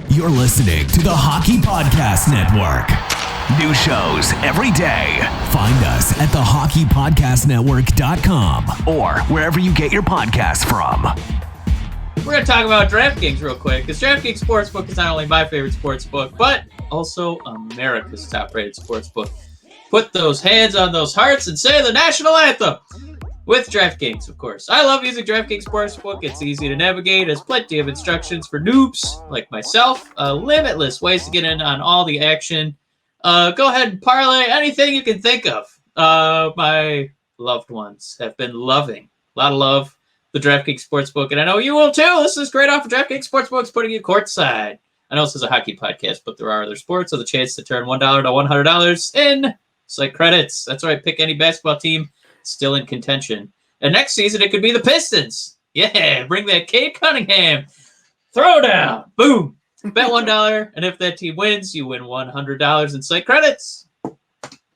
You're listening to the Hockey Podcast Network. New shows every day. Find us at thehockeypodcastnetwork.com or wherever you get your podcasts from. We're going to talk about DraftKings real quick, because DraftKings Sportsbook is not only my favorite sportsbook, but also America's top-rated sportsbook. Put those hands on those hearts and say the national anthem with DraftKings, of course. I love using DraftKings Sportsbook. It's easy to navigate. It has plenty of instructions for noobs like myself. Limitless ways to get in on all the action. Go ahead and parlay anything you can think of. My loved ones have been loving, a lot of love, the DraftKings Sportsbook, and I know you will too. This is great off of DraftKings Sportsbook's putting you courtside. I know this is a hockey podcast, but there are other sports with a chance to turn $1 to $100 in site credits. That's right. Pick any basketball team still in contention. And next season, it could be the Pistons. Yeah, bring that Cade Cunningham. Throw down. Boom. Bet $1, and if that team wins, you win $100 in site credits.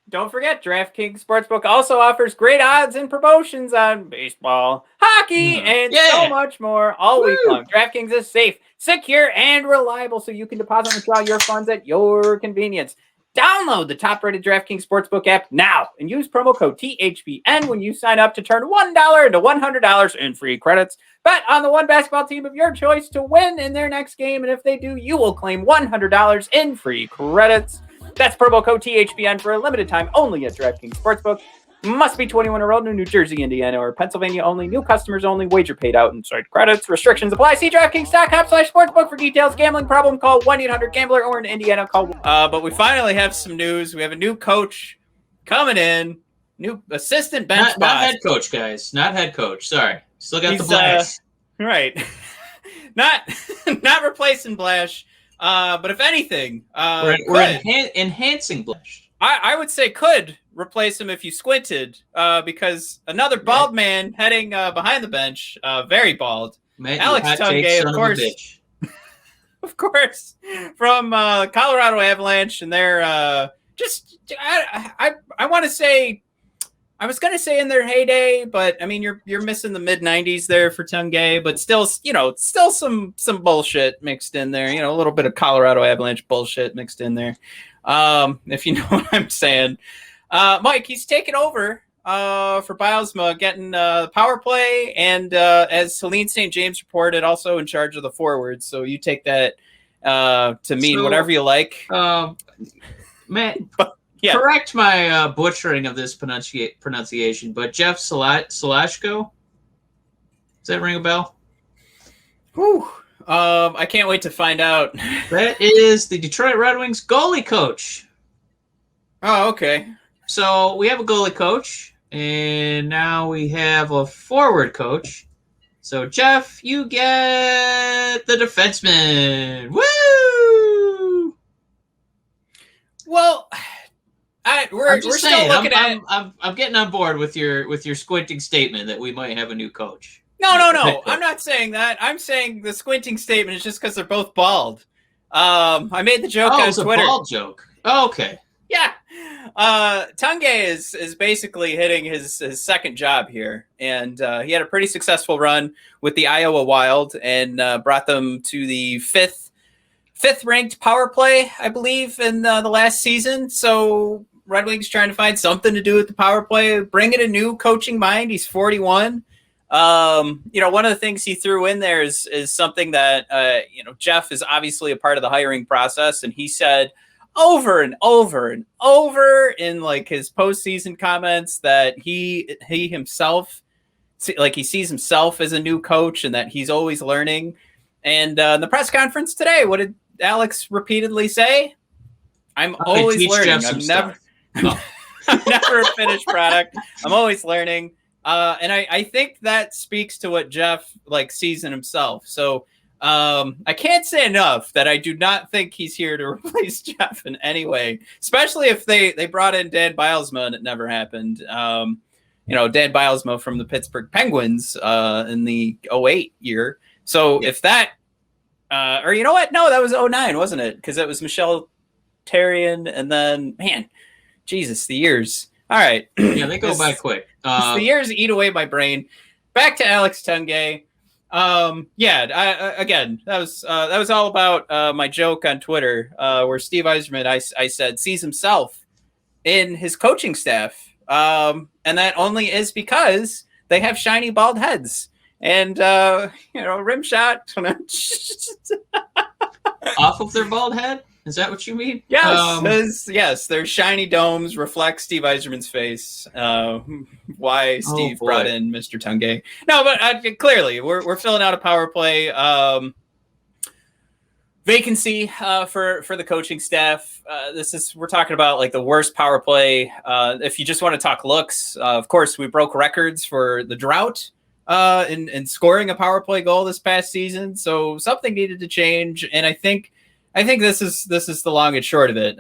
Don't forget, DraftKings Sportsbook also offers great odds and promotions on baseball, hockey, and so much more all week long. DraftKings is safe, secure, and reliable, so you can deposit and withdraw your funds at your convenience. Download the top-rated DraftKings Sportsbook app now and use promo code THPN when you sign up to turn $1 into $100 in free credits. Bet on the one basketball team of your choice to win in their next game, and if they do, you will claim $100 in free credits. That's promo code THPN for a limited time only at DraftKings Sportsbook. Must be 21 or older, New Jersey, Indiana, or Pennsylvania only. New customers only. Wager paid out in site credits. Restrictions apply. See DraftKings.com/sportsbook for details. Gambling problem? Call 1-800-GAMBLER, or in Indiana, call. But we finally have some news. We have a new coach coming in. New assistant bench boss. Not head coach, guys. Not head coach. Sorry. Still got the Blash. Right. not replacing Blash. But if anything, we're enhancing Blash. I would say could replace him if you squinted, because another bald man heading behind the bench, very bald. Man, Alex Tanguay, of course. Of course, from Colorado Avalanche, and they're I want to say, I was going to say in their heyday, but I mean you're missing the mid 90s there for Tanguay, but still some bullshit mixed in there, a little bit of Colorado Avalanche bullshit mixed in there. If you know what I'm saying. Mike, he's taken over for Bilesma, getting the power play, and as Celine St. James reported, also in charge of the forwards. So you take that to mean whatever you like. Matt, correct my butchering of this pronunciation, but Jeff Salashko, does that ring a bell? Whew. I can't wait to find out. That is the Detroit Red Wings goalie coach. Oh, okay. So we have a goalie coach, and now we have a forward coach. So, Jeff, you get the defenseman. Woo! Well, we're still looking at. I'm getting on board with your squinting statement that we might have a new coach. No. I'm not saying that. I'm saying the squinting statement is just because they're both bald. I made the joke on Twitter. It's a bald joke. Oh, okay. Yeah. Tanguay is basically hitting his second job here, and he had a pretty successful run with the Iowa Wild and brought them to the fifth ranked power play, I believe, in the last season. So Red Wings trying to find something to do with the power play, bring in a new coaching mind. He's 41. One of the things he threw in there is something that Jeff is obviously a part of the hiring process, and he said over and over and over in like his postseason comments that he himself, like, he sees himself as a new coach and that he's always learning. And in the press conference today, what did Alex repeatedly say? I'm always learning. I'm never a finished product. I'm always learning. And I think that speaks to what Jeff sees in himself. So I can't say enough that I do not think he's here to replace Jeff in any way, especially if they brought in Dan Bilesma and it never happened. Dan Bilesma from the Pittsburgh Penguins in the 2008 year. So if that, or you know what? No, that was 2009, wasn't it? Because it was Michel Therrien, and then, man, Jesus, the years. All right. Yeah, they go by quick. The years eat away my brain. Back to Alex Tanguay. Again, that was all about my joke on Twitter, where Steve Yzerman, I said, sees himself in his coaching staff, and that only is because they have shiny bald heads, and rim shot off of their bald head. Is that what you mean? Yes, yes. Their shiny domes reflect Steve Yzerman's face. Why Steve brought in Mr. Tanguay? No, but clearly we're filling out a power play vacancy for the coaching staff. We're talking about like the worst power play. If you just want to talk looks, of course we broke records for the drought in scoring a power play goal this past season. So something needed to change, and I think this is the long and short of it.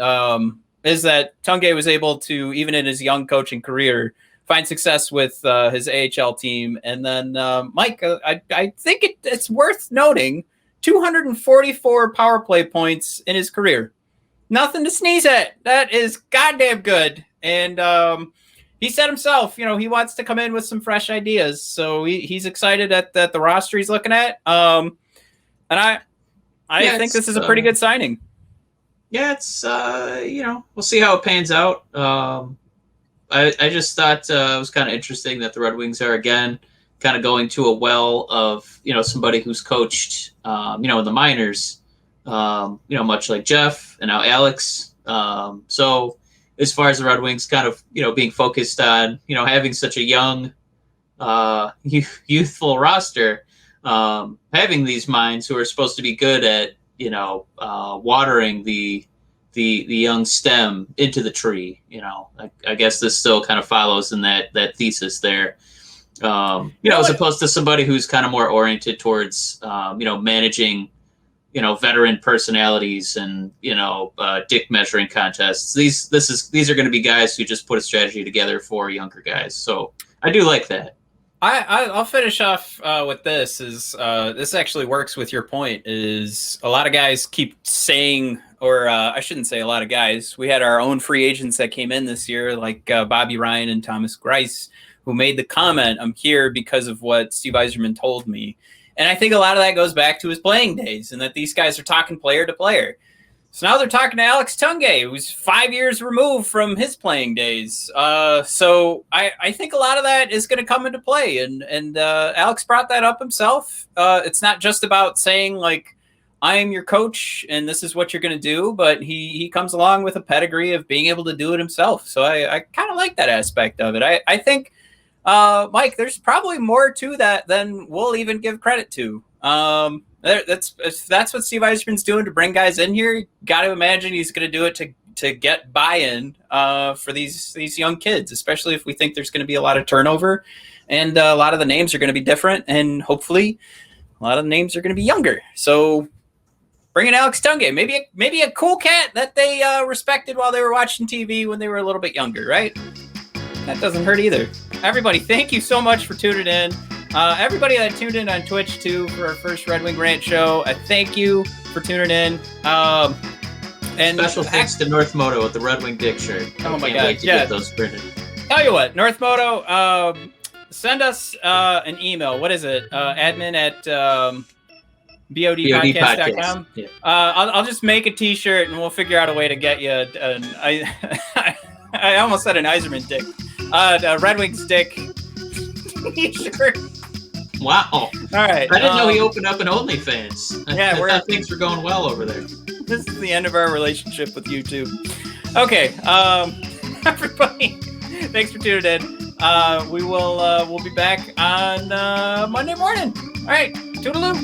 Is that Tanguay was able to, even in his young coaching career, find success with his AHL team. And then, Mike, I think it's worth noting 244 power play points in his career. Nothing to sneeze at. That is goddamn good. And he said himself, he wants to come in with some fresh ideas. So he's excited at the roster he's looking at. And I think this is a pretty good signing. Yeah, it's we'll see how it pans out. I just thought it was kind of interesting that the Red Wings are again kind of going to a well of somebody who's coached in the minors, much like Jeff and now Alex. So as far as the Red Wings kind of being focused on having such a young youthful roster. Having these minds who are supposed to be good at, watering the young stem into the tree, I guess this still kind of follows in that thesis there. As opposed to somebody who's kind of more oriented towards, managing, veteran personalities and, dick measuring contests. These are going to be guys who just put a strategy together for younger guys. So I do like that. I'll finish off with this. This actually works with your point. Is a lot of guys keep saying, or I shouldn't say a lot of guys. We had our own free agents that came in this year, like Bobby Ryan and Thomas Greiss, who made the comment, "I'm here because of what Steve Yzerman told me." And I think a lot of that goes back to his playing days, and that these guys are talking player to player. So now they're talking to Alex Tanguay, who's 5 years removed from his playing days. So I think a lot of that is going to come into play. And Alex brought that up himself. It's not just about saying, like, I am your coach and this is what you're going to do, but he comes along with a pedigree of being able to do it himself. So I kind of like that aspect of it. I think, Mike, there's probably more to that than we'll even give credit to. That's what Steve Yzerman's doing to bring guys in here. You got to imagine he's going to do it to get buy-in for these young kids, especially if we think there's going to be a lot of turnover and a lot of the names are going to be different, and hopefully a lot of the names are going to be younger. So bring in Alex Tanguay, maybe a cool cat that they respected while they were watching TV when they were a little bit younger, right? That doesn't hurt either. Everybody, thank you so much for tuning in. Everybody that tuned in on Twitch, too, for our first Red Wing Rant show, thank you for tuning in. And special thanks to North Moto with the Red Wing Dick shirt. Oh, my God. Wait to get those printed. Tell you what, North Moto, send us an email. What is it? Admin at bodpodcast.com. Yeah. I'll just make a T-shirt, and we'll figure out a way to get you I almost said an Yzerman dick. A Red Wings dick T-shirt. Wow. All right. I didn't know he opened up an OnlyFans. Yeah, I thought things were going well over there. This is the end of our relationship with YouTube. Okay. Everybody, thanks for tuning in. We'll be back on Monday morning. All right. Toodaloo.